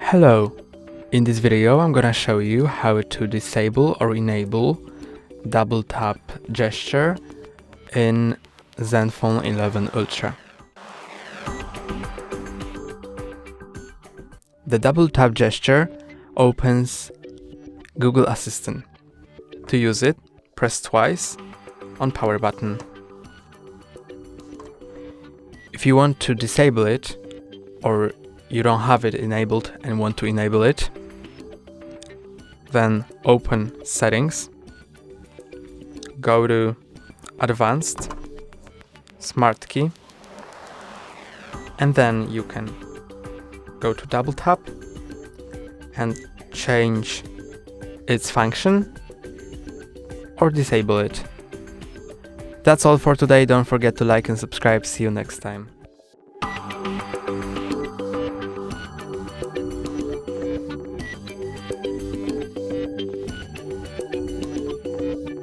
Hello! In this video I'm gonna show you how to disable or enable double tap gesture in Zenfone 11 Ultra. The double tap gesture opens Google Assistant. To use it, press twice on power button. If you want to disable it, or you don't have it enabled and want to enable it, then open Settings, go to Advanced, Smart Key, and then you can go to double tap and change its function or disable it. That's all for today. Don't forget to like and subscribe. See you next time.